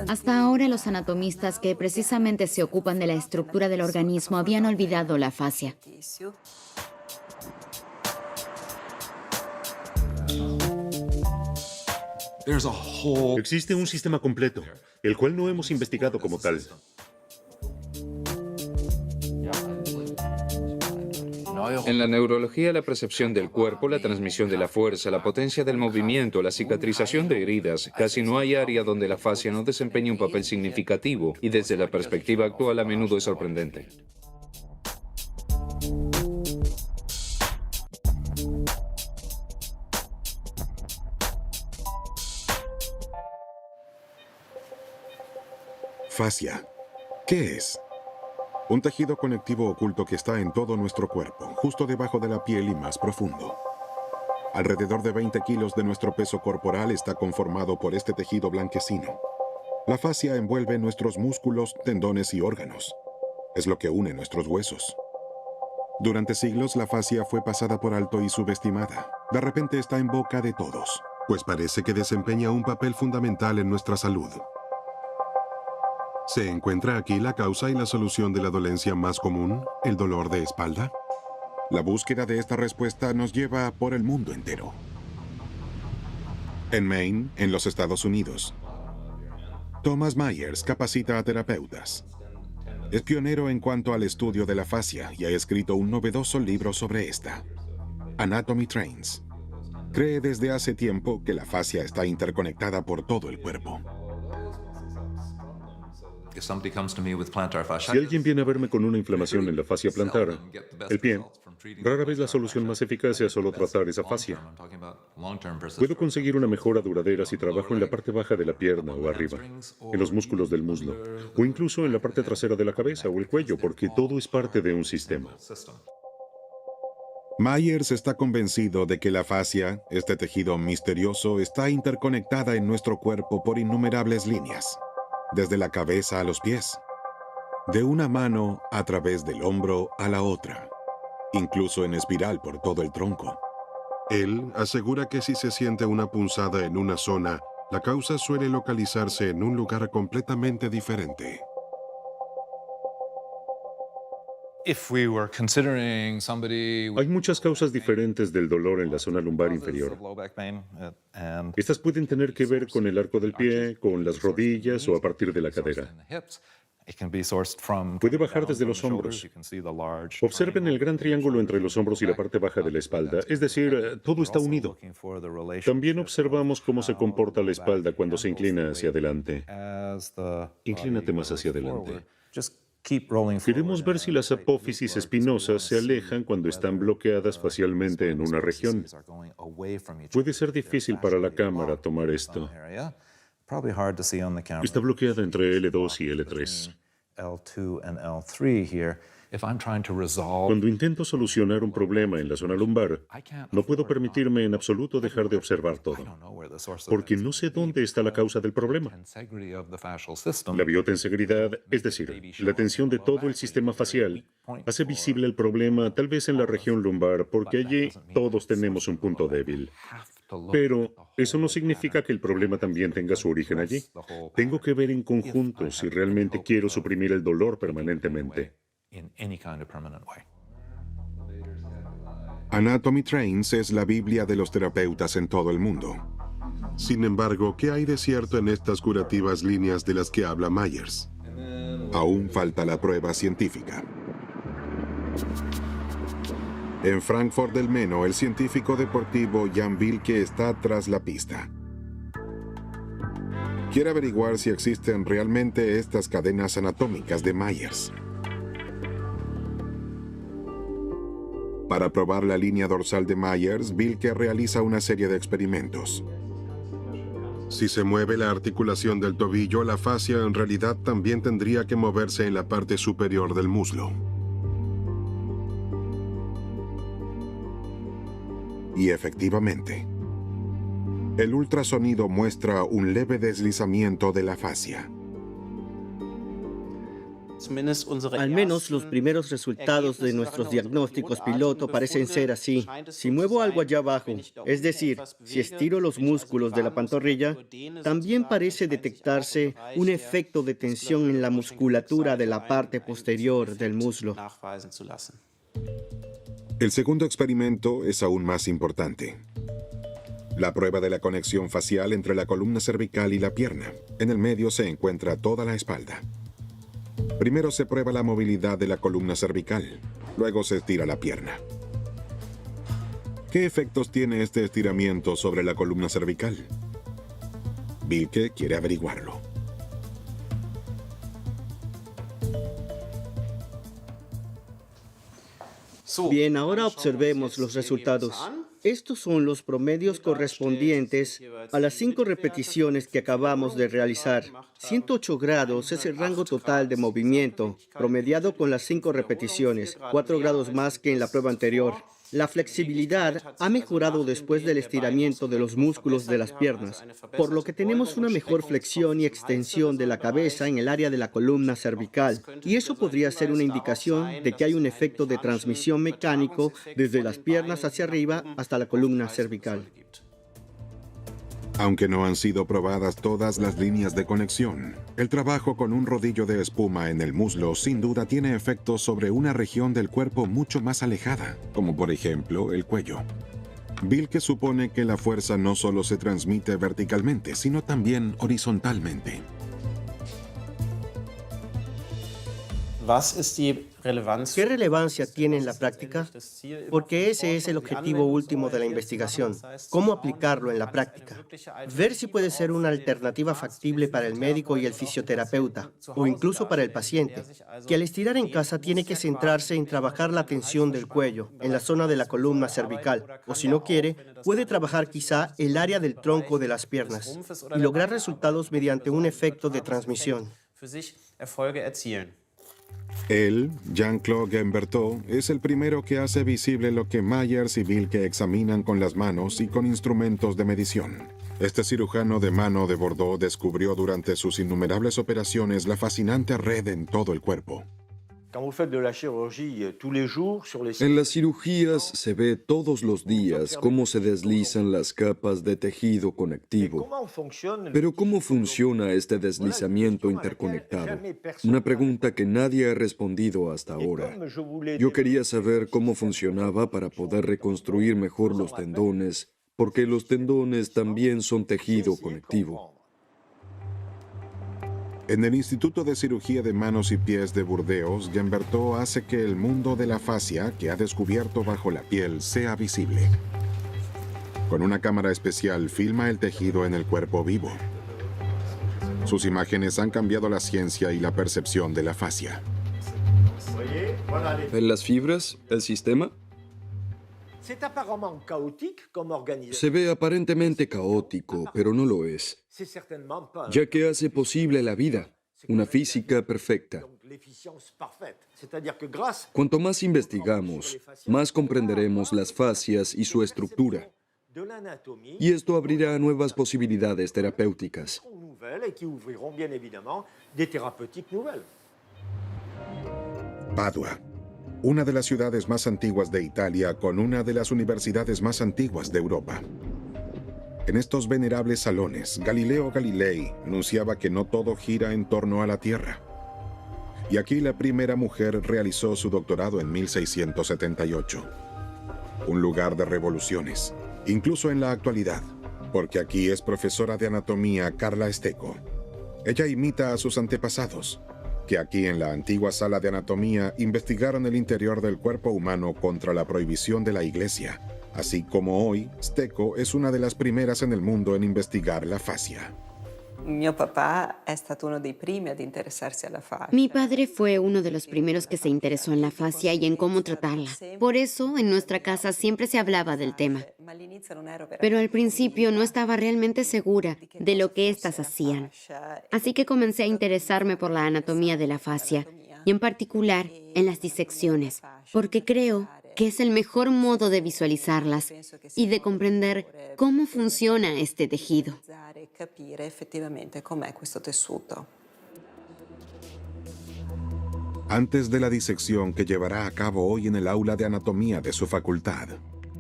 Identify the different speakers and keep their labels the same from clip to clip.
Speaker 1: Hasta ahora los anatomistas que precisamente se ocupan de la estructura del organismo habían olvidado la fascia.
Speaker 2: Existe un sistema completo, el cual no hemos investigado como tal.
Speaker 3: En la neurología, la percepción del cuerpo, la transmisión de la fuerza, la potencia del movimiento, la cicatrización de heridas, casi no hay área donde la fascia no desempeñe un papel significativo y desde la perspectiva actual a menudo es sorprendente.
Speaker 4: Fascia. ¿Qué es? Un tejido conectivo oculto que está en todo nuestro cuerpo, justo debajo de la piel y más profundo. Alrededor de 20 kilos de nuestro peso corporal está conformado por este tejido blanquecino. La fascia envuelve nuestros músculos, tendones y órganos. Es lo que une nuestros huesos. Durante siglos la fascia fue pasada por alto y subestimada. De repente está en boca de todos, pues parece que desempeña un papel fundamental en nuestra salud. ¿Se encuentra aquí la causa y la solución de la dolencia más común, el dolor de espalda? La búsqueda de esta respuesta nos lleva por el mundo entero. En Maine, en los Estados Unidos, Thomas Myers capacita a terapeutas. Es pionero en cuanto al estudio de la fascia y ha escrito un novedoso libro sobre esta, Anatomy Trains. Cree desde hace tiempo que la fascia está interconectada por todo el cuerpo.
Speaker 2: Si alguien viene a verme con una inflamación en la fascia plantar, el pie, rara vez la solución más eficaz sea solo tratar esa fascia. Puedo conseguir una mejora duradera si trabajo en la parte baja de la pierna o arriba, en los músculos del muslo, o incluso en la parte trasera de la cabeza o el cuello, porque todo es parte de un sistema.
Speaker 4: Myers está convencido de que la fascia, este tejido misterioso, está interconectada en nuestro cuerpo por innumerables líneas. Desde la cabeza a los pies, de una mano a través del hombro a la otra, incluso en espiral por todo el tronco. Él asegura que si se siente una punzada en una zona, la causa suele localizarse en un lugar completamente diferente.
Speaker 2: Hay muchas causas diferentes del dolor en la zona lumbar inferior. Estas pueden tener que ver con el arco del pie, con las rodillas o a partir de la cadera. Puede bajar desde los hombros. Observen el gran triángulo entre los hombros y la parte baja de la espalda, es decir, todo está unido. También observamos cómo se comporta la espalda cuando se inclina hacia adelante. Inclínate más hacia adelante. Queremos ver si las apófisis espinosas se alejan cuando están bloqueadas facialmente en una región. Puede ser difícil para la cámara tomar esto. Está bloqueada entre L2 y L3. Cuando intento solucionar un problema en la zona lumbar, no puedo permitirme en absoluto dejar de observar todo, porque no sé dónde está la causa del problema. La biotenseguridad, es decir, la tensión de todo el sistema facial, hace visible el problema tal vez en la región lumbar, porque allí todos tenemos un punto débil. Pero eso no significa que el problema también tenga su origen allí. Tengo que ver en conjunto si realmente quiero suprimir el dolor permanentemente.
Speaker 4: Anatomy Trains es la Biblia de los terapeutas en todo el mundo. Sin embargo, ¿qué hay de cierto en estas curativas líneas de las que habla Myers? Aún falta la prueba científica. En Frankfurt del Meno, el científico deportivo Jan Wilke está tras la pista. Quiere averiguar si existen realmente estas cadenas anatómicas de Myers. Para probar la línea dorsal de Myers, Wilke realiza una serie de experimentos. Si se mueve la articulación del tobillo, la fascia en realidad también tendría que moverse en la parte superior del muslo. Y efectivamente, el ultrasonido muestra un leve deslizamiento de la fascia.
Speaker 5: Al menos los primeros resultados de nuestros diagnósticos piloto parecen ser así. Si muevo algo allá abajo, es decir, si estiro los músculos de la pantorrilla, también parece detectarse un efecto de tensión en la musculatura de la parte posterior del muslo.
Speaker 4: El segundo experimento es aún más importante. La prueba de la conexión facial entre la columna cervical y la pierna. En el medio se encuentra toda la espalda. Primero se prueba la movilidad de la columna cervical, luego se estira la pierna. ¿Qué efectos tiene este estiramiento sobre la columna cervical? Wilke quiere averiguarlo.
Speaker 5: Bien, ahora observemos los resultados. Estos son los promedios correspondientes a las 5 repeticiones que acabamos de realizar. 108 grados es el rango total de movimiento, promediado con las 5 repeticiones, 4 grados más que en la prueba anterior. La flexibilidad ha mejorado después del estiramiento de los músculos de las piernas, por lo que tenemos una mejor flexión y extensión de la cabeza en el área de la columna cervical, y eso podría ser una indicación de que hay un efecto de transmisión mecánico desde las piernas hacia arriba hasta la columna cervical.
Speaker 4: Aunque no han sido probadas todas las líneas de conexión, el trabajo con un rodillo de espuma en el muslo sin duda tiene efectos sobre una región del cuerpo mucho más alejada, como por ejemplo el cuello. Wilke supone que la fuerza no solo se transmite verticalmente, sino también horizontalmente.
Speaker 5: ¿Qué relevancia tiene en la práctica? Porque ese es el objetivo último de la investigación, cómo aplicarlo en la práctica. Ver si puede ser una alternativa factible para el médico y el fisioterapeuta, o incluso para el paciente, que al estirar en casa tiene que centrarse en trabajar la tensión del cuello, en la zona de la columna cervical, o si no quiere, puede trabajar quizá el área del tronco de las piernas, y lograr resultados mediante un efecto de transmisión.
Speaker 4: Él, Jean-Claude Guimberteau, es el primero que hace visible lo que Myers y Wilke examinan con las manos y con instrumentos de medición. Este cirujano de mano de Bordeaux descubrió durante sus innumerables operaciones la fascinante red en todo el cuerpo.
Speaker 6: En las cirugías se ve todos los días cómo se deslizan las capas de tejido conectivo. Pero ¿cómo funciona este deslizamiento interconectado? Una pregunta que nadie ha respondido hasta ahora. Yo quería saber cómo funcionaba para poder reconstruir mejor los tendones, porque los tendones también son tejido conectivo.
Speaker 4: En el Instituto de Cirugía de Manos y Pies de Burdeos, Guimberteau hace que el mundo de la fascia que ha descubierto bajo la piel sea visible. Con una cámara especial filma el tejido en el cuerpo vivo. Sus imágenes han cambiado la ciencia y la percepción de la fascia.
Speaker 6: ¿En las fibras? ¿El sistema? Se ve aparentemente caótico, pero no lo es, ya que hace posible la vida, una física perfecta. Cuanto más investigamos, más comprenderemos las fascias y su estructura. Y esto abrirá nuevas posibilidades terapéuticas.
Speaker 4: Padua, una de las ciudades más antiguas de Italia con una de las universidades más antiguas de Europa. En estos venerables salones, Galileo Galilei anunciaba que no todo gira en torno a la Tierra. Y aquí la primera mujer realizó su doctorado en 1678. Un lugar de revoluciones, incluso en la actualidad, porque aquí es profesora de anatomía Carla Stecco. Ella imita a sus antepasados, que aquí en la antigua sala de anatomía investigaron el interior del cuerpo humano contra la prohibición de la Iglesia, así como hoy, Stecco es una de las primeras en el mundo en investigar la fascia.
Speaker 7: Mi padre fue uno de los primeros que se interesó en la fascia y en cómo tratarla. Por eso, en nuestra casa siempre se hablaba del tema. Pero al principio no estaba realmente segura de lo que éstas hacían. Así que comencé a interesarme por la anatomía de la fascia, y en particular en las disecciones, porque creo que es el mejor modo de visualizarlas y de comprender cómo funciona este tejido.
Speaker 4: Antes de la disección que llevará a cabo hoy en el aula de anatomía de su facultad,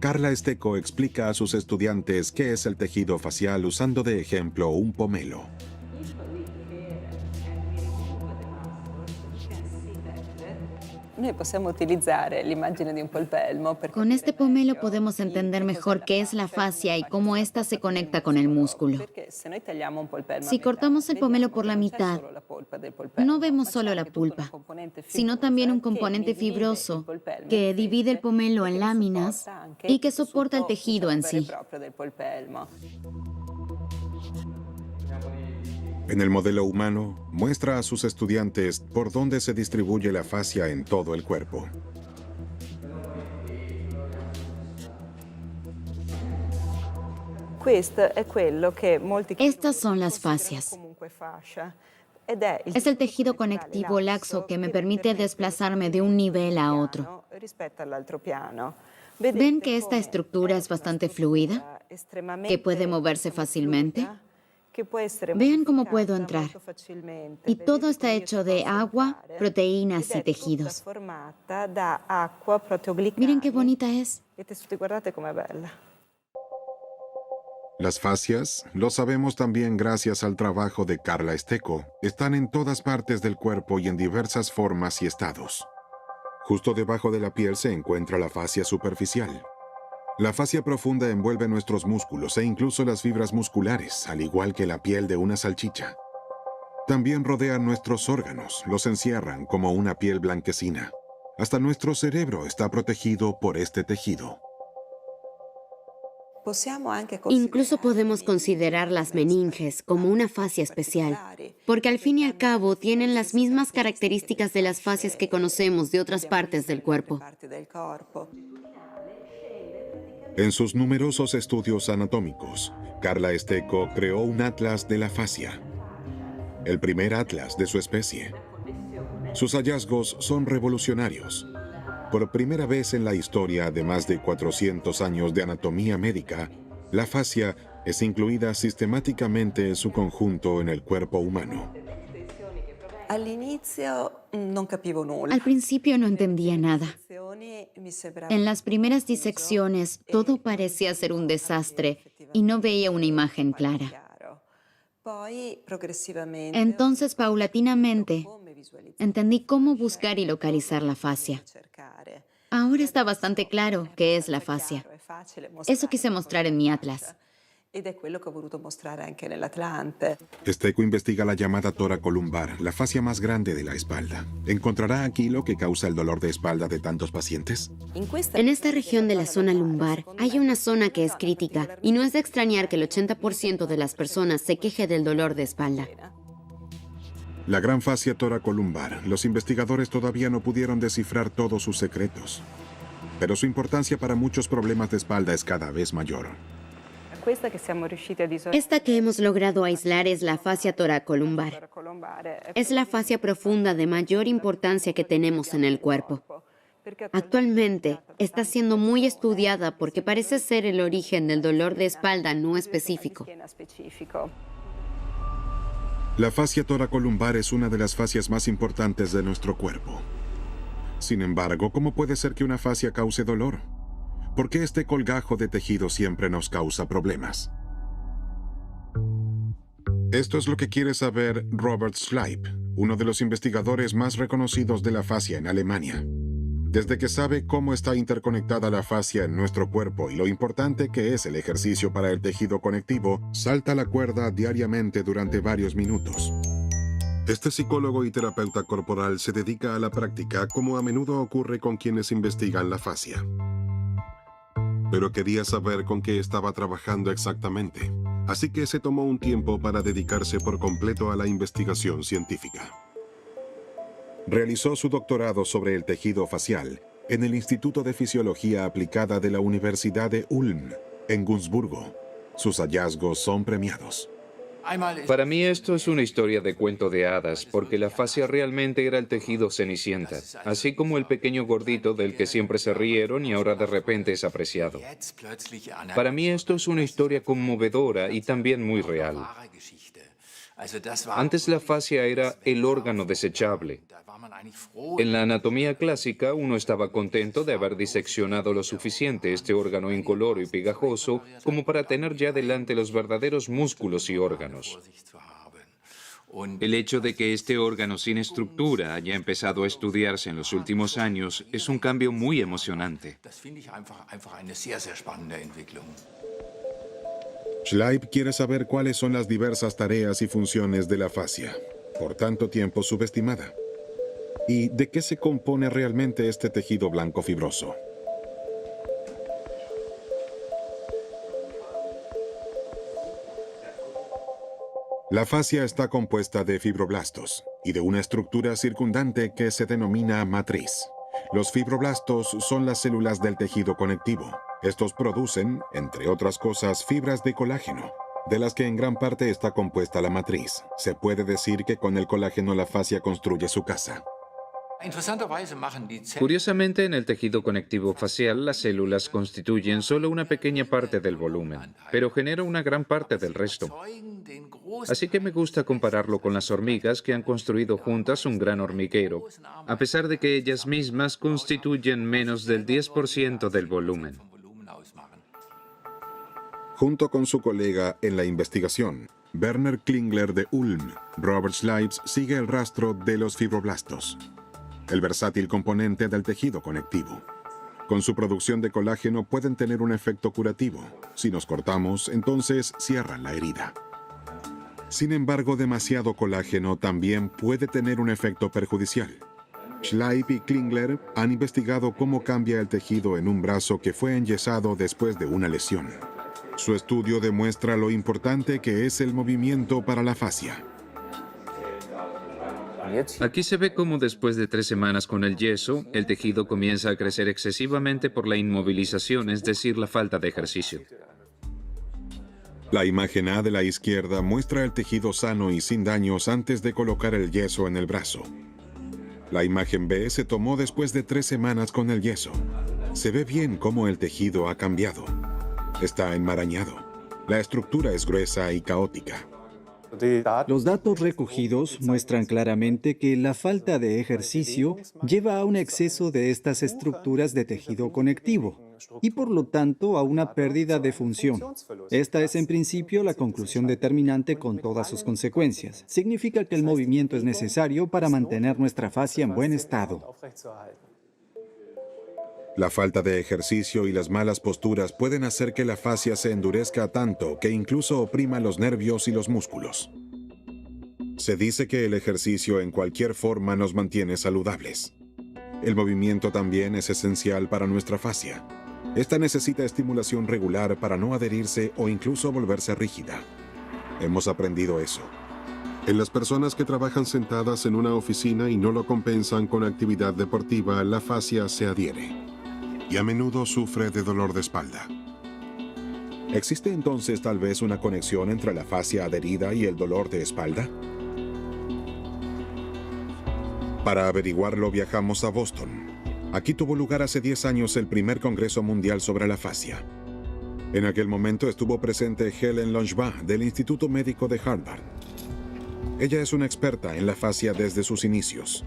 Speaker 4: Carla Esteco explica a sus estudiantes qué es el tejido facial usando de ejemplo un pomelo.
Speaker 1: Con este pomelo podemos entender mejor qué es la fascia y cómo ésta se conecta con el músculo. Si cortamos el pomelo por la mitad, no vemos solo la pulpa, sino también un componente fibroso que divide el pomelo en láminas y que soporta el tejido en sí.
Speaker 4: En el modelo humano, muestra a sus estudiantes por dónde se distribuye la fascia en todo el cuerpo.
Speaker 1: Estas son las fascias. Es el tejido conectivo laxo que me permite desplazarme de un nivel a otro. ¿Ven que esta estructura es bastante fluida? ¿Que puede moverse fácilmente? Vean cómo puedo entrar. Y todo está hecho de agua, proteínas y tejidos. Miren qué bonita es.
Speaker 4: Las fascias, lo sabemos también gracias al trabajo de Carla Esteco, están en todas partes del cuerpo y en diversas formas y estados. Justo debajo de la piel se encuentra la fascia superficial. La fascia profunda envuelve nuestros músculos e incluso las fibras musculares, al igual que la piel de una salchicha. También rodean nuestros órganos, los encierran como una piel blanquecina. Hasta nuestro cerebro está protegido por este tejido.
Speaker 7: Incluso podemos considerar las meninges como una fascia especial, porque al fin y al cabo tienen las mismas características de las fascias que conocemos de otras partes del cuerpo.
Speaker 4: En sus numerosos estudios anatómicos, Carla Esteco creó un atlas de la fascia, el primer atlas de su especie. Sus hallazgos son revolucionarios. Por primera vez en la historia de más de 400 años de anatomía médica, la fascia es incluida sistemáticamente en su conjunto en el cuerpo humano.
Speaker 1: Al principio no entendía nada. En las primeras disecciones todo parecía ser un desastre y no veía una imagen clara. Entonces, paulatinamente, entendí cómo buscar y localizar la fascia. Ahora está bastante claro qué es la fascia. Eso quise mostrar en mi atlas.
Speaker 4: Esteco investiga la llamada toracolumbar, la fascia más grande de la espalda. ¿Encontrará aquí lo que causa el dolor de espalda de tantos pacientes?
Speaker 7: En esta región de la zona lumbar hay una zona que es crítica y no es de extrañar que el 80% de las personas se queje del dolor de espalda.
Speaker 4: La gran fascia toracolumbar, los investigadores todavía no pudieron descifrar todos sus secretos. Pero su importancia para muchos problemas de espalda es cada vez mayor.
Speaker 7: Esta que hemos logrado aislar es la fascia toracolumbar. Es la fascia profunda de mayor importancia que tenemos en el cuerpo. Actualmente está siendo muy estudiada porque parece ser el origen del dolor de espalda no específico.
Speaker 4: La fascia toracolumbar es una de las fascias más importantes de nuestro cuerpo. Sin embargo, ¿cómo puede ser que una fascia cause dolor? ¿Por qué este colgajo de tejido siempre nos causa problemas? Esto es lo que quiere saber Robert Schleip, uno de los investigadores más reconocidos de la fascia en Alemania. Desde que sabe cómo está interconectada la fascia en nuestro cuerpo y lo importante que es el ejercicio para el tejido conectivo, salta la cuerda diariamente durante varios minutos. Este psicólogo y terapeuta corporal se dedica a la práctica, como a menudo ocurre con quienes investigan la fascia. Pero quería saber con qué estaba trabajando exactamente, así que se tomó un tiempo para dedicarse por completo a la investigación científica. Realizó su doctorado sobre el tejido facial en el Instituto de Fisiología Aplicada de la Universidad de Ulm, en Günzburgo. Sus hallazgos son premiados.
Speaker 3: Para mí esto es una historia de cuento de hadas, porque la fascia realmente era el tejido Cenicienta, así como el pequeño gordito del que siempre se rieron y ahora de repente es apreciado. Para mí esto es una historia conmovedora y también muy real. Antes la fascia era el órgano desechable. En la anatomía clásica, uno estaba contento de haber diseccionado lo suficiente este órgano incoloro y pegajoso como para tener ya delante los verdaderos músculos y órganos. El hecho de que este órgano sin estructura haya empezado a estudiarse en los últimos años es un cambio muy emocionante.
Speaker 4: Schleib quiere saber cuáles son las diversas tareas y funciones de la fascia, por tanto tiempo subestimada. ¿Y de qué se compone realmente este tejido blanco fibroso? La fascia está compuesta de fibroblastos y de una estructura circundante que se denomina matriz. Los fibroblastos son las células del tejido conectivo. Estos producen, entre otras cosas, fibras de colágeno, de las que en gran parte está compuesta la matriz. Se puede decir que con el colágeno la fascia construye su casa.
Speaker 3: Curiosamente, en el tejido conectivo facial, las células constituyen solo una pequeña parte del volumen, pero generan una gran parte del resto. Así que me gusta compararlo con las hormigas que han construido juntas un gran hormiguero, a pesar de que ellas mismas constituyen menos del 10% del volumen.
Speaker 4: Junto con su colega en la investigación, Werner Klingler de Ulm, Robert Schleib sigue el rastro de los fibroblastos, el versátil componente del tejido conectivo. Con su producción de colágeno pueden tener un efecto curativo. Si nos cortamos, entonces cierran la herida. Sin embargo, demasiado colágeno también puede tener un efecto perjudicial. Schleib y Klingler han investigado cómo cambia el tejido en un brazo que fue enyesado después de una lesión. Su estudio demuestra lo importante que es el movimiento para la fascia.
Speaker 3: Aquí se ve cómo después de 3 semanas con el yeso, el tejido comienza a crecer excesivamente por la inmovilización, es decir, la falta de ejercicio.
Speaker 4: La imagen A de la izquierda muestra el tejido sano y sin daños antes de colocar el yeso en el brazo. La imagen B se tomó después de 3 semanas con el yeso. Se ve bien cómo el tejido ha cambiado. Está enmarañado. La estructura es gruesa y caótica.
Speaker 8: Los datos recogidos muestran claramente que la falta de ejercicio lleva a un exceso de estas estructuras de tejido conectivo y por lo tanto a una pérdida de función. Esta es en principio la conclusión determinante con todas sus consecuencias. Significa que el movimiento es necesario para mantener nuestra fascia en buen estado.
Speaker 4: La falta de ejercicio y las malas posturas pueden hacer que la fascia se endurezca tanto que incluso oprima los nervios y los músculos. Se dice que el ejercicio en cualquier forma nos mantiene saludables. El movimiento también es esencial para nuestra fascia. Esta necesita estimulación regular para no adherirse o incluso volverse rígida. Hemos aprendido eso. En las personas que trabajan sentadas en una oficina y no lo compensan con actividad deportiva, la fascia se adhiere y a menudo sufre de dolor de espalda. ¿Existe entonces tal vez una conexión entre la fascia adherida y el dolor de espalda? Para averiguarlo viajamos a Boston. Aquí tuvo lugar hace 10 años el primer Congreso Mundial sobre la Fascia. En aquel momento estuvo presente Helen Langevin del Instituto Médico de Harvard. Ella es una experta en la fascia desde sus inicios.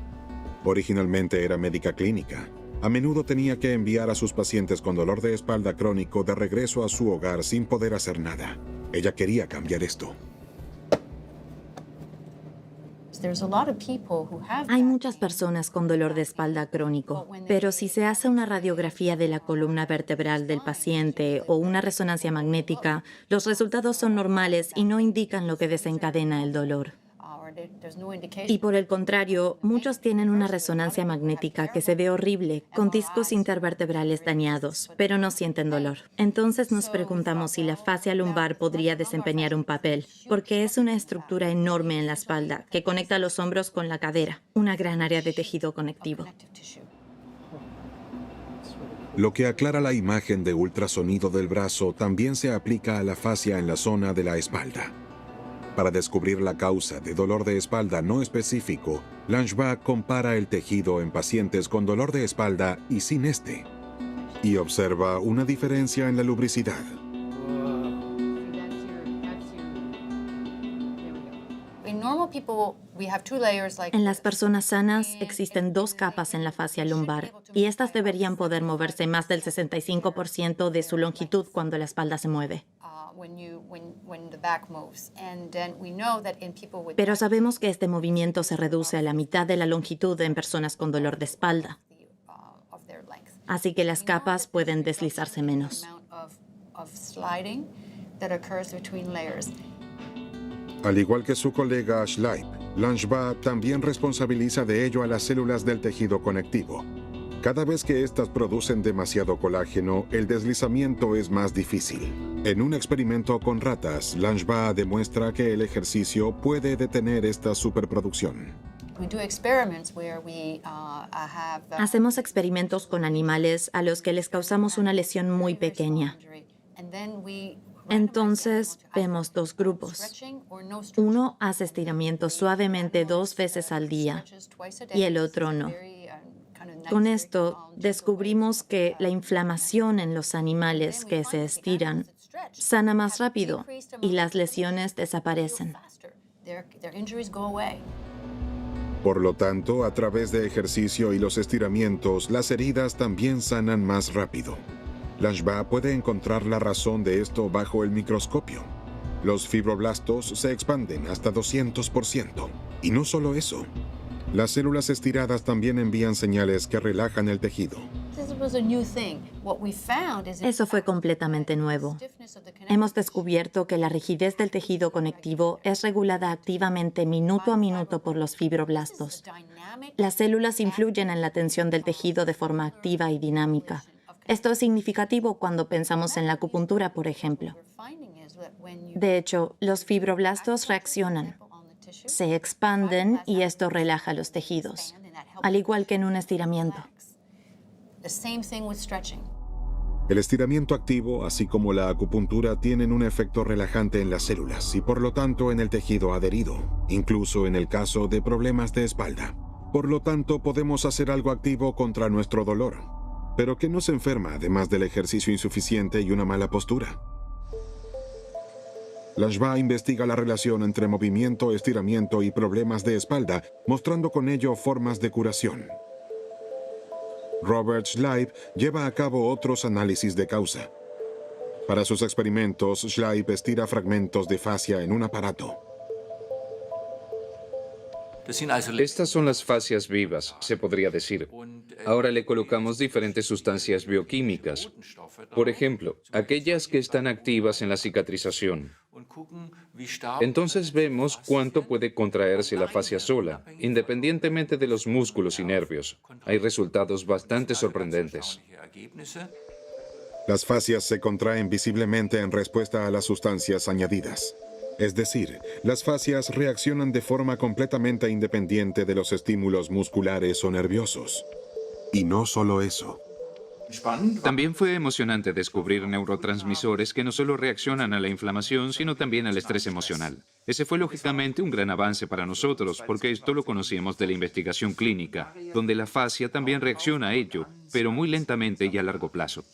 Speaker 4: Originalmente era médica clínica. A menudo tenía que enviar a sus pacientes con dolor de espalda crónico de regreso a su hogar sin poder hacer nada. Ella quería cambiar esto.
Speaker 9: Hay muchas personas con dolor de espalda crónico, pero si se hace una radiografía de la columna vertebral del paciente o una resonancia magnética, los resultados son normales y no indican lo que desencadena el dolor. Y por el contrario, muchos tienen una resonancia magnética que se ve horrible, con discos intervertebrales dañados, pero no sienten dolor. Entonces nos preguntamos si la fascia lumbar podría desempeñar un papel, porque es una estructura enorme en la espalda que conecta los hombros con la cadera, una gran área de tejido conectivo.
Speaker 4: Lo que aclara la imagen de ultrasonido del brazo también se aplica a la fascia en la zona de la espalda. Para descubrir la causa de dolor de espalda no específico, Langevin compara el tejido en pacientes con dolor de espalda y sin este, y observa una diferencia en la lubricidad.
Speaker 9: En las personas sanas existen 2 capas en la fascia lumbar y estas deberían poder moverse más del 65% de su longitud cuando la espalda se mueve. Pero sabemos que este movimiento se reduce a la mitad de la longitud en personas con dolor de espalda. Así que las capas pueden deslizarse menos.
Speaker 4: Al igual que su colega Schleip, Langevin también responsabiliza de ello a las células del tejido conectivo. Cada vez que éstas producen demasiado colágeno, el deslizamiento es más difícil. En un experimento con ratas, Langevin demuestra que el ejercicio puede detener esta superproducción.
Speaker 9: Hacemos experimentos con animales a los que les causamos una lesión muy pequeña. Entonces, vemos 2 grupos. Uno hace estiramientos suavemente 2 veces al día y el otro no. Con esto, descubrimos que la inflamación en los animales que se estiran sana más rápido y las lesiones desaparecen.
Speaker 4: Por lo tanto, a través de ejercicio y los estiramientos, las heridas también sanan más rápido. Langevin puede encontrar la razón de esto bajo el microscopio. Los fibroblastos se expanden hasta 200%. Y no solo eso. Las células estiradas también envían señales que relajan el tejido.
Speaker 9: Eso fue completamente nuevo. Hemos descubierto que la rigidez del tejido conectivo es regulada activamente minuto a minuto por los fibroblastos. Las células influyen en la tensión del tejido de forma activa y dinámica. Esto es significativo cuando pensamos en la acupuntura, por ejemplo. De hecho, los fibroblastos reaccionan, se expanden y esto relaja los tejidos, al igual que en un estiramiento.
Speaker 4: El estiramiento activo, así como la acupuntura, tienen un efecto relajante en las células y por lo tanto en el tejido adherido, incluso en el caso de problemas de espalda. Por lo tanto, podemos hacer algo activo contra nuestro dolor, pero que nos enferma además del ejercicio insuficiente y una mala postura. Langevin investiga la relación entre movimiento, estiramiento y problemas de espalda, mostrando con ello formas de curación. Robert Schleip lleva a cabo otros análisis de causa. Para sus experimentos, Schleip estira fragmentos de fascia en un aparato.
Speaker 3: Estas son las fascias vivas, se podría decir. Ahora le colocamos diferentes sustancias bioquímicas. Por ejemplo, aquellas que están activas en la cicatrización. Entonces vemos cuánto puede contraerse la fascia sola, independientemente de los músculos y nervios. Hay resultados bastante sorprendentes.
Speaker 4: Las fascias se contraen visiblemente en respuesta a las sustancias añadidas. Es decir, las fascias reaccionan de forma completamente independiente de los estímulos musculares o nerviosos. Y no solo eso.
Speaker 3: También fue emocionante descubrir neurotransmisores que no solo reaccionan a la inflamación, sino también al estrés emocional. Ese fue lógicamente un gran avance para nosotros, porque esto lo conocíamos de la investigación clínica, donde la fascia también reacciona a ello, pero muy lentamente y a largo plazo.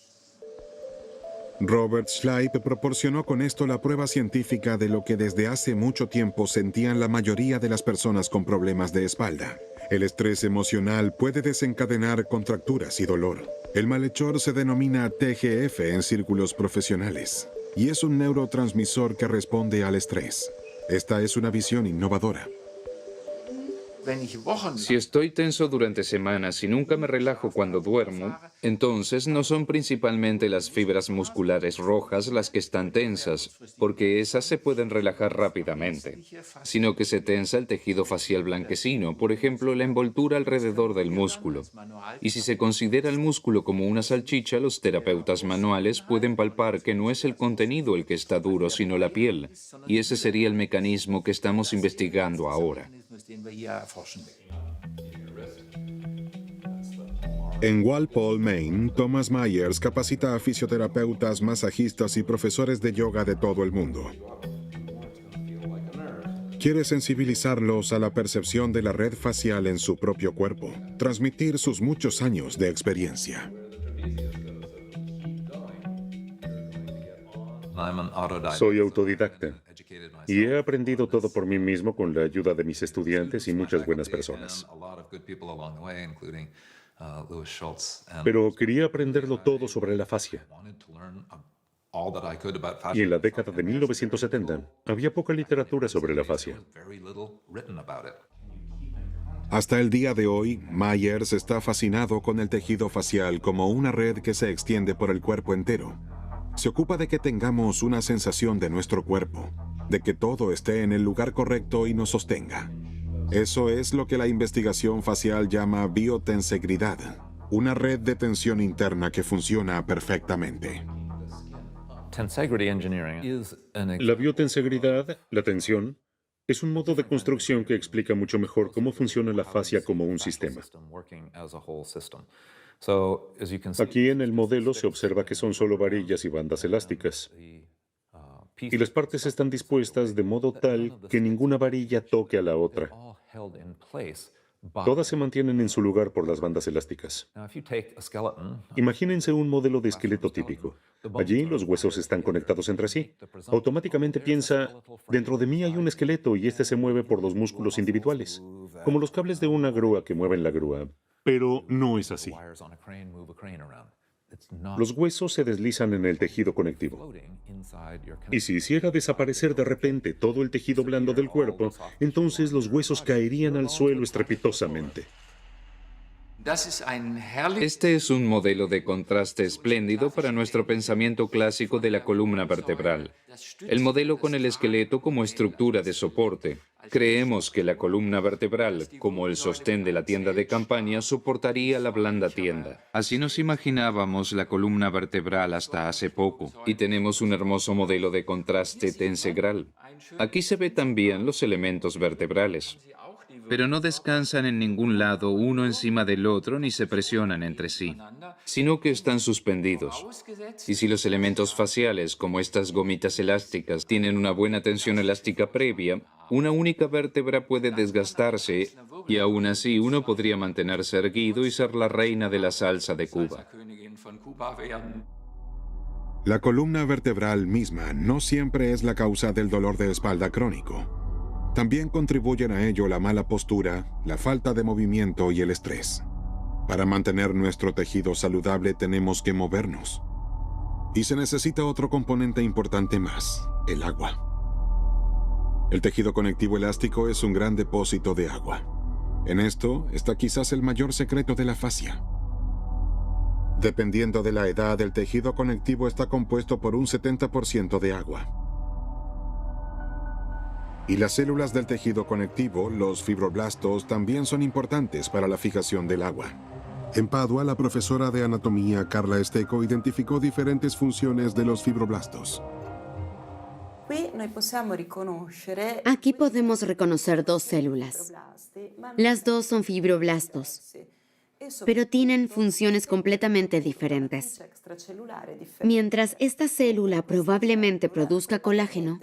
Speaker 4: Robert Schleip proporcionó con esto la prueba científica de lo que desde hace mucho tiempo sentían la mayoría de las personas con problemas de espalda. El estrés emocional puede desencadenar contracturas y dolor. El malhechor se denomina TGF en círculos profesionales y es un neurotransmisor que responde al estrés. Esta es una visión innovadora.
Speaker 3: Si estoy tenso durante semanas y nunca me relajo cuando duermo, entonces no son principalmente las fibras musculares rojas las que están tensas, porque esas se pueden relajar rápidamente, sino que se tensa el tejido facial blanquecino, por ejemplo, la envoltura alrededor del músculo. Y si se considera el músculo como una salchicha, los terapeutas manuales pueden palpar que no es el contenido el que está duro, sino la piel, y ese sería el mecanismo que estamos investigando ahora.
Speaker 4: En Walpole, Maine, Thomas Myers capacita a fisioterapeutas, masajistas y profesores de yoga de todo el mundo. Quiere sensibilizarlos a la percepción de la red facial en su propio cuerpo, transmitir sus muchos años de experiencia.
Speaker 2: Soy autodidacta y he aprendido todo por mí mismo con la ayuda de mis estudiantes y muchas buenas personas. Pero quería aprenderlo todo sobre la fascia. Y en la década de 1970 había poca literatura sobre la fascia.
Speaker 4: Hasta el día de hoy, Myers está fascinado con el tejido facial como una red que se extiende por el cuerpo entero. Se ocupa de que tengamos una sensación de nuestro cuerpo, de que todo esté en el lugar correcto y nos sostenga. Eso es lo que la investigación facial llama biotensegridad, una red de tensión interna que funciona perfectamente.
Speaker 2: La biotensegridad, la tensión, es un modo de construcción que explica mucho mejor cómo funciona la fascia como un sistema. Aquí en el modelo se observa que son solo varillas y bandas elásticas. Y las partes están dispuestas de modo tal que ninguna varilla toque a la otra. Todas se mantienen en su lugar por las bandas elásticas. Imagínense un modelo de esqueleto típico. Allí los huesos están conectados entre sí. Automáticamente piensa, dentro de mí hay un esqueleto y este se mueve por los músculos individuales, como los cables de una grúa que mueven la grúa. Pero no es así. Los huesos se deslizan en el tejido conectivo. Y si hiciera desaparecer de repente todo el tejido blando del cuerpo, entonces los huesos caerían al suelo estrepitosamente.
Speaker 3: Este es un modelo de contraste espléndido para nuestro pensamiento clásico de la columna vertebral. El modelo con el esqueleto como estructura de soporte. Creemos que la columna vertebral, como el sostén de la tienda de campaña, soportaría la blanda tienda. Así nos imaginábamos la columna vertebral hasta hace poco, y tenemos un hermoso modelo de contraste tensegral. Aquí se ve también los elementos vertebrales, pero no descansan en ningún lado uno encima del otro ni se presionan entre sí, sino que están suspendidos. Y si los elementos faciales, como estas gomitas elásticas, tienen una buena tensión elástica previa, una única vértebra puede desgastarse y aún así uno podría mantenerse erguido y ser la reina de la salsa de Cuba.
Speaker 4: La columna vertebral misma no siempre es la causa del dolor de espalda crónico. También contribuyen a ello la mala postura, la falta de movimiento y el estrés. Para mantener nuestro tejido saludable tenemos que movernos. Y se necesita otro componente importante más, el agua. El tejido conectivo elástico es un gran depósito de agua. En esto está quizás el mayor secreto de la fascia. Dependiendo de la edad, el tejido conectivo está compuesto por un 70% de agua. Y las células del tejido conectivo, los fibroblastos, también son importantes para la fijación del agua. En Padua, la profesora de anatomía Carla Estecco identificó diferentes funciones de los fibroblastos.
Speaker 7: Aquí podemos reconocer dos células. Las dos son fibroblastos, pero tienen funciones completamente diferentes. Mientras esta célula probablemente produzca colágeno,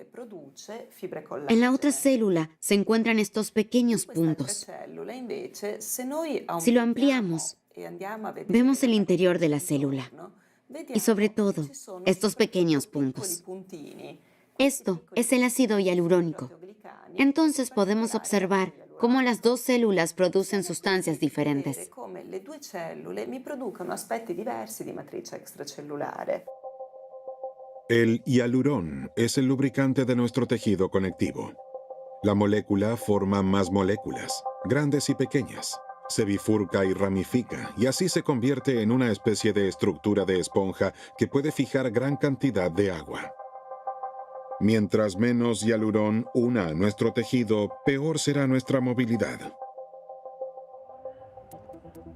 Speaker 7: en la otra célula se encuentran estos pequeños puntos. Si lo ampliamos, vemos el interior de la célula y sobre todo estos pequeños puntos. Esto es el ácido hialurónico. Entonces podemos observar cómo las dos células producen sustancias diferentes.
Speaker 4: El hialurón es el lubricante de nuestro tejido conectivo. La molécula forma más moléculas, grandes y pequeñas. Se bifurca y ramifica, y así se convierte en una especie de estructura de esponja que puede fijar gran cantidad de agua. Mientras menos hialurón una a nuestro tejido, peor será nuestra movilidad.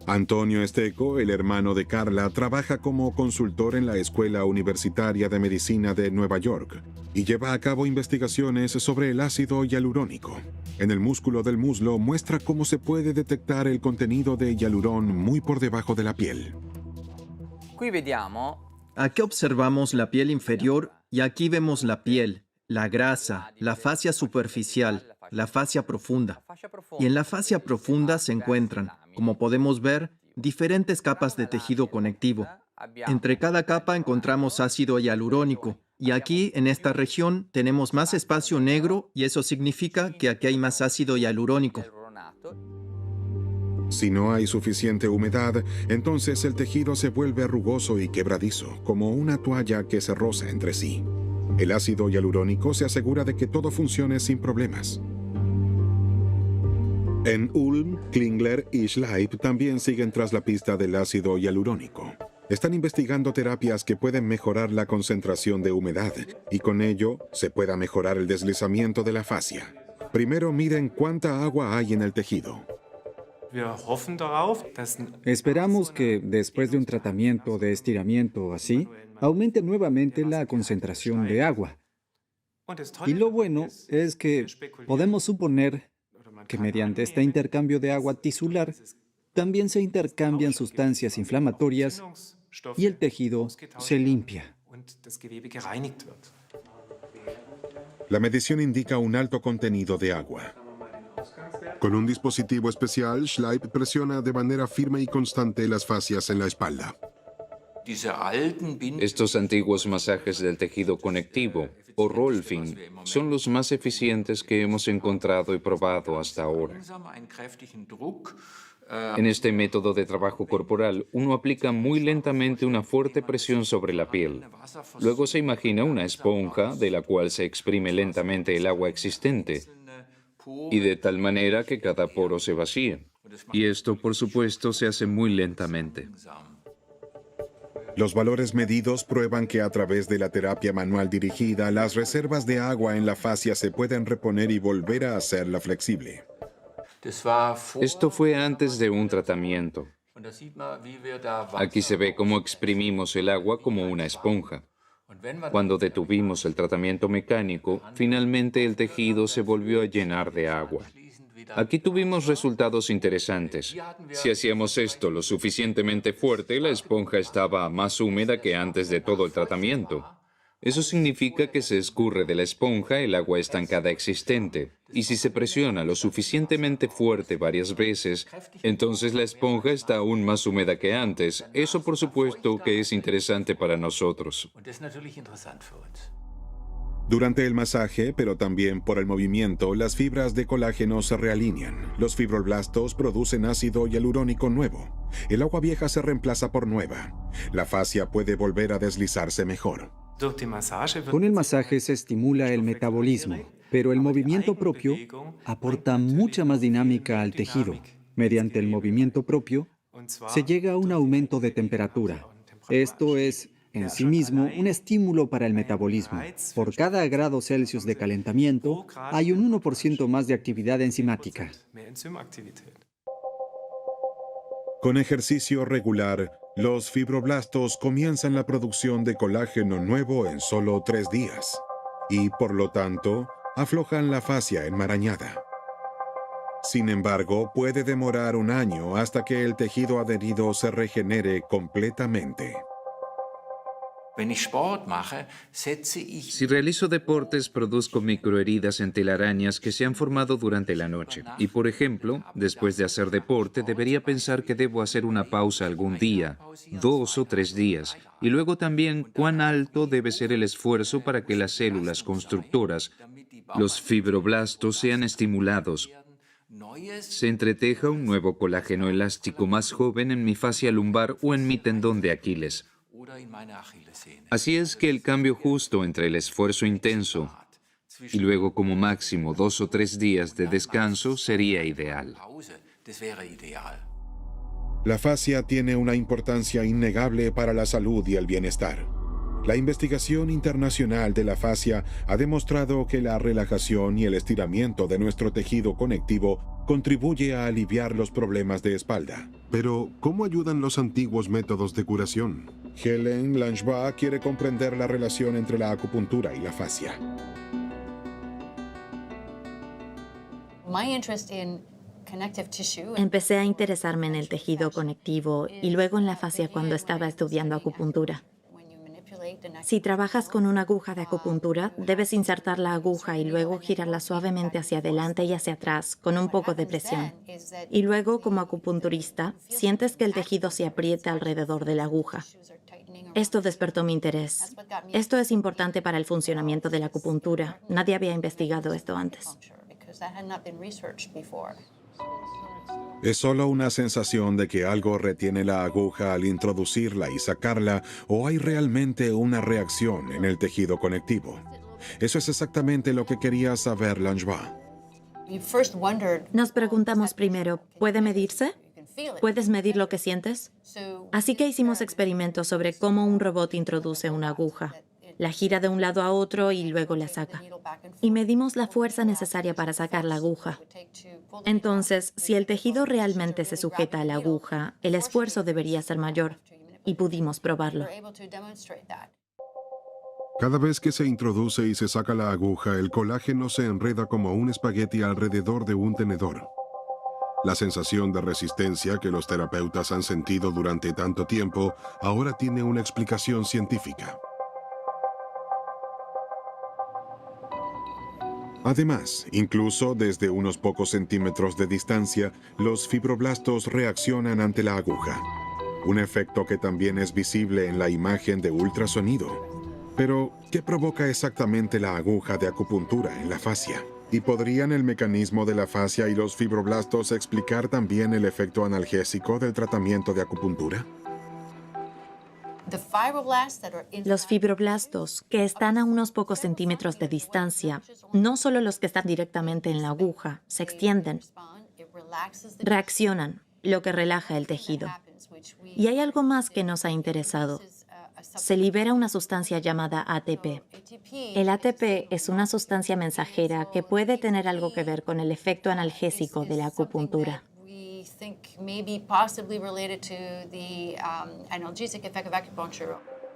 Speaker 4: Antonio Estecco, el hermano de Carla, trabaja como consultor en la Escuela Universitaria de Medicina de Nueva York y lleva a cabo investigaciones sobre el ácido hialurónico. En el músculo del muslo muestra cómo se puede detectar el contenido de hialurón muy por debajo de la piel.
Speaker 10: Aquí observamos la piel inferior y aquí vemos la piel, la grasa, la fascia superficial, la fascia profunda. Y en la fascia profunda se encuentran, como podemos ver, diferentes capas de tejido conectivo. Entre cada capa encontramos ácido hialurónico, Y aquí, en esta región, tenemos más espacio negro y eso significa que aquí hay más ácido hialurónico.
Speaker 4: Si no hay suficiente humedad, entonces el tejido se vuelve rugoso y quebradizo, como una toalla que se roza entre sí. El ácido hialurónico se asegura de que todo funcione sin problemas. En Ulm, Klingler y Schleip también siguen tras la pista del ácido hialurónico. Están investigando terapias que pueden mejorar la concentración de humedad y con ello se pueda mejorar el deslizamiento de la fascia. Primero miden cuánta agua hay en el tejido.
Speaker 8: Esperamos que después de un tratamiento de estiramiento así, aumente nuevamente la concentración de agua. Y lo bueno es que podemos suponer que mediante este intercambio de agua tisular también se intercambian sustancias inflamatorias y el tejido se limpia.
Speaker 4: La medición indica un alto contenido de agua. Con un dispositivo especial, Schleip presiona de manera firme y constante las fascias en la espalda.
Speaker 3: Estos antiguos masajes del tejido conectivo, o Rolfing, son los más eficientes que hemos encontrado y probado hasta ahora. En este método de trabajo corporal, uno aplica muy lentamente una fuerte presión sobre la piel. Luego se imagina una esponja de la cual se exprime lentamente el agua existente, y de tal manera que cada poro se vacíe. Y esto, por supuesto, se hace muy lentamente.
Speaker 4: Los valores medidos prueban que a través de la terapia manual dirigida, las reservas de agua en la fascia se pueden reponer y volver a hacerla flexible.
Speaker 3: Esto fue antes de un tratamiento. Aquí se ve cómo exprimimos el agua como una esponja. Cuando detuvimos el tratamiento mecánico, finalmente el tejido se volvió a llenar de agua. Aquí tuvimos resultados interesantes. Si hacíamos esto lo suficientemente fuerte, la esponja estaba más húmeda que antes de todo el tratamiento. Eso significa que se escurre de la esponja el agua estancada existente. Y si se presiona lo suficientemente fuerte varias veces, entonces la esponja está aún más húmeda que antes. Eso, por supuesto, que es interesante para nosotros.
Speaker 4: Durante el masaje, pero también por el movimiento, las fibras de colágeno se realinean. Los fibroblastos producen ácido hialurónico nuevo. El agua vieja se reemplaza por nueva. La fascia puede volver a deslizarse mejor.
Speaker 8: Con el masaje se estimula el metabolismo, pero el movimiento propio aporta mucha más dinámica al tejido. Mediante el movimiento propio, se llega a un aumento de temperatura. Esto es, en sí mismo, un estímulo para el metabolismo. Por cada grado Celsius de calentamiento, hay un 1% más de actividad enzimática.
Speaker 4: Con ejercicio regular, los fibroblastos comienzan la producción de colágeno nuevo en solo 3 días y, por lo tanto, aflojan la fascia enmarañada. Sin embargo, puede demorar un año hasta que el tejido adherido se regenere completamente.
Speaker 3: Si realizo deportes, produzco microheridas en telarañas que se han formado durante la noche. Y, por ejemplo, después de hacer deporte, debería pensar que debo hacer una pausa algún día, 2 o 3 días. Y luego también cuán alto debe ser el esfuerzo para que las células constructoras, los fibroblastos, sean estimulados. Se entreteja un nuevo colágeno elástico más joven en mi fascia lumbar o en mi tendón de Aquiles. Así es que el cambio justo entre el esfuerzo intenso y luego como máximo 2 o 3 días de descanso sería ideal.
Speaker 4: La fascia tiene una importancia innegable para la salud y el bienestar. La investigación internacional de la fascia ha demostrado que la relajación y el estiramiento de nuestro tejido conectivo contribuye a aliviar los problemas de espalda. Pero, ¿cómo ayudan los antiguos métodos de curación? Helen Langevin quiere comprender la relación entre la acupuntura y la fascia.
Speaker 9: Empecé a interesarme en el tejido conectivo y luego en la fascia cuando estaba estudiando acupuntura. Si trabajas con una aguja de acupuntura, debes insertar la aguja y luego girarla suavemente hacia adelante y hacia atrás, con un poco de presión. Y luego, como acupunturista, sientes que el tejido se aprieta alrededor de la aguja. Esto despertó mi interés. Esto es importante para el funcionamiento de la acupuntura. Nadie había investigado esto antes.
Speaker 4: ¿Es solo una sensación de que algo retiene la aguja al introducirla y sacarla, o hay realmente una reacción en el tejido conectivo? Eso es exactamente lo que quería saber Langevin.
Speaker 9: Nos preguntamos primero, ¿puede medirse? ¿Puedes medir lo que sientes? Así que hicimos experimentos sobre cómo un robot introduce una aguja. La gira de un lado a otro y luego la saca. Y medimos la fuerza necesaria para sacar la aguja. Entonces, si el tejido realmente se sujeta a la aguja, el esfuerzo debería ser mayor. Y pudimos probarlo.
Speaker 4: Cada vez que se introduce y se saca la aguja, el colágeno se enreda como un espagueti alrededor de un tenedor. La sensación de resistencia que los terapeutas han sentido durante tanto tiempo ahora tiene una explicación científica. Además, incluso desde unos pocos centímetros de distancia, los fibroblastos reaccionan ante la aguja. Un efecto que también es visible en la imagen de ultrasonido. Pero, ¿qué provoca exactamente la aguja de acupuntura en la fascia? ¿Y podrían el mecanismo de la fascia y los fibroblastos explicar también el efecto analgésico del tratamiento de acupuntura?
Speaker 9: Los fibroblastos, que están a unos pocos centímetros de distancia, no solo los que están directamente en la aguja, se extienden, reaccionan, lo que relaja el tejido. Y hay algo más que nos ha interesado. Se libera una sustancia llamada ATP. El ATP es una sustancia mensajera que puede tener algo que ver con el efecto analgésico de la acupuntura.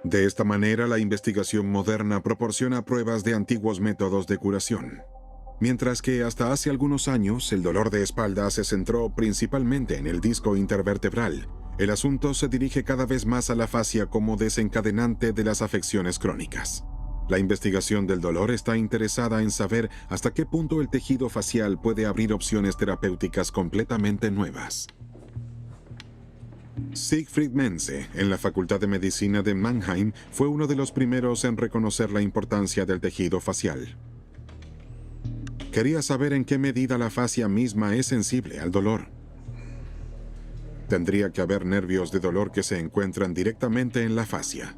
Speaker 4: De esta manera, la investigación moderna proporciona pruebas de antiguos métodos de curación. Mientras que hasta hace algunos años el dolor de espalda se centró principalmente en el disco intervertebral, el asunto se dirige cada vez más a la fascia como desencadenante de las afecciones crónicas. La investigación del dolor está interesada en saber hasta qué punto el tejido facial puede abrir opciones terapéuticas completamente nuevas. Siegfried Menze, en la Facultad de Medicina de Mannheim, fue uno de los primeros en reconocer la importancia del tejido facial. Quería saber en qué medida la fascia misma es sensible al dolor. Tendría que haber nervios de dolor que se encuentran directamente en la fascia.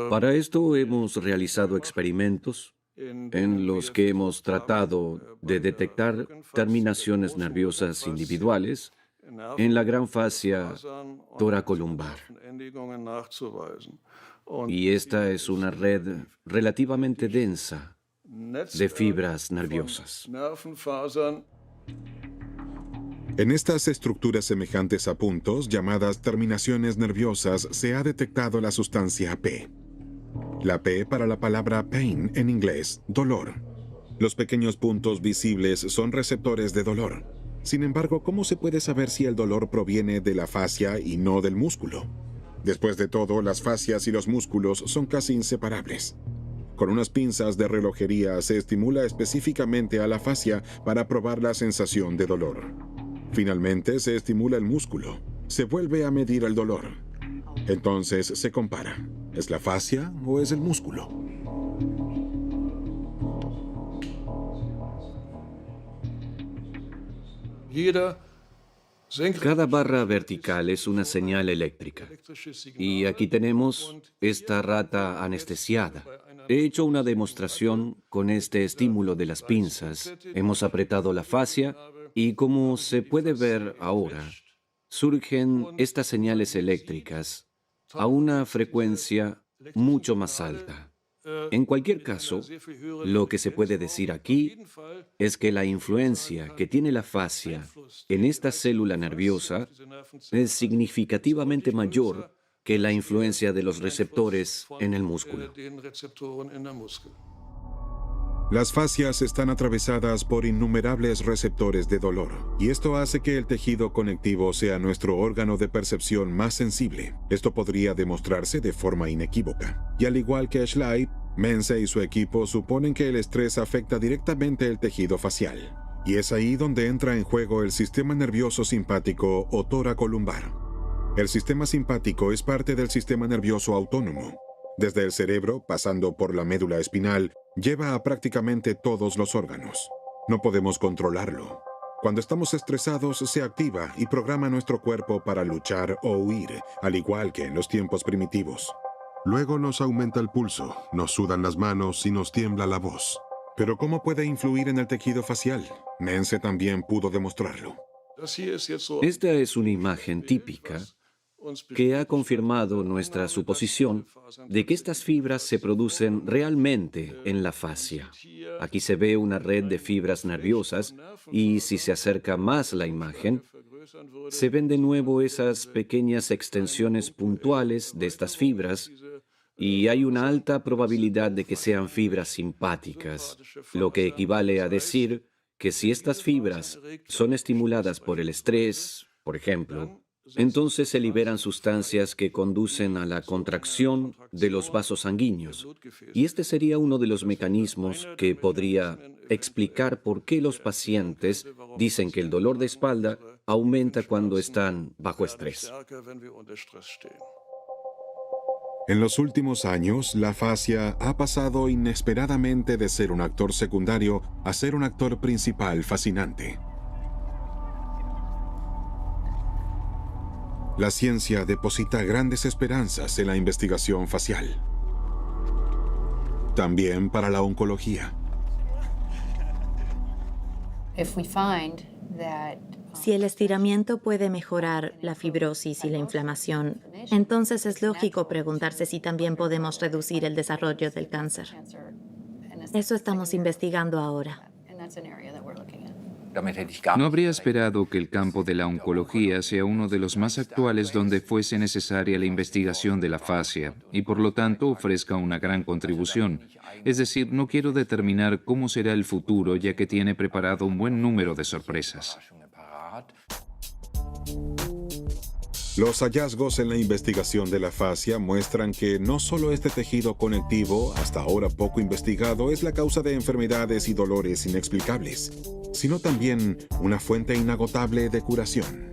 Speaker 11: Para esto hemos realizado experimentos en los que hemos tratado de detectar terminaciones nerviosas individuales en la gran fascia toracolumbar. Y esta es una red relativamente densa de fibras nerviosas.
Speaker 4: En estas estructuras semejantes a puntos, llamadas terminaciones nerviosas, se ha detectado la sustancia P. La P para la palabra pain en inglés, dolor. Los pequeños puntos visibles son receptores de dolor. Sin embargo, ¿cómo se puede saber si el dolor proviene de la fascia y no del músculo? Después de todo, las fascias y los músculos son casi inseparables. Con unas pinzas de relojería se estimula específicamente a la fascia para probar la sensación de dolor. Finalmente, se estimula el músculo. Se vuelve a medir el dolor. Entonces se compara. ¿Es la fascia o es el músculo?
Speaker 11: Cada barra vertical es una señal eléctrica. Y aquí tenemos esta rata anestesiada. He hecho una demostración con este estímulo de las pinzas. Hemos apretado la fascia y, como se puede ver ahora, surgen estas señales eléctricas a una frecuencia mucho más alta. En cualquier caso, lo que se puede decir aquí es que la influencia que tiene la fascia en esta célula nerviosa es significativamente mayor que la influencia de los receptores en el músculo.
Speaker 4: Las fascias están atravesadas por innumerables receptores de dolor, y esto hace que el tejido conectivo sea nuestro órgano de percepción más sensible. Esto podría demostrarse de forma inequívoca. Y al igual que Schleid, Menze y su equipo suponen que el estrés afecta directamente el tejido facial. Y es ahí donde entra en juego el sistema nervioso simpático o toracolumbar. El sistema simpático es parte del sistema nervioso autónomo. Desde el cerebro, pasando por la médula espinal, lleva a prácticamente todos los órganos. No podemos controlarlo. Cuando estamos estresados, se activa y programa nuestro cuerpo para luchar o huir, al igual que en los tiempos primitivos. Luego nos aumenta el pulso, nos sudan las manos y nos tiembla la voz. Pero ¿cómo puede influir en el tejido facial? Mense también pudo demostrarlo.
Speaker 11: Esta es una imagen típica que ha confirmado nuestra suposición de que estas fibras se producen realmente en la fascia. Aquí se ve una red de fibras nerviosas y si se acerca más la imagen, se ven de nuevo esas pequeñas extensiones puntuales de estas fibras y hay una alta probabilidad de que sean fibras simpáticas, lo que equivale a decir que si estas fibras son estimuladas por el estrés, por ejemplo, entonces se liberan sustancias que conducen a la contracción de los vasos sanguíneos. Y este sería uno de los mecanismos que podría explicar por qué los pacientes dicen que el dolor de espalda aumenta cuando están bajo estrés.
Speaker 4: En los últimos años, la fascia ha pasado inesperadamente de ser un actor secundario a ser un actor principal fascinante. La ciencia deposita grandes esperanzas en la investigación facial. También para la oncología.
Speaker 9: Si el estiramiento puede mejorar la fibrosis y la inflamación, entonces es lógico preguntarse si también podemos reducir el desarrollo del cáncer. Eso estamos investigando ahora.
Speaker 3: No habría esperado que el campo de la oncología sea uno de los más actuales donde fuese necesaria la investigación de la fascia y por lo tanto ofrezca una gran contribución. Es decir, no quiero determinar cómo será el futuro ya que tiene preparado un buen número de sorpresas.
Speaker 4: Los hallazgos en la investigación de la fascia muestran que no solo este tejido conectivo, hasta ahora poco investigado, es la causa de enfermedades y dolores inexplicables, sino también una fuente inagotable de curación.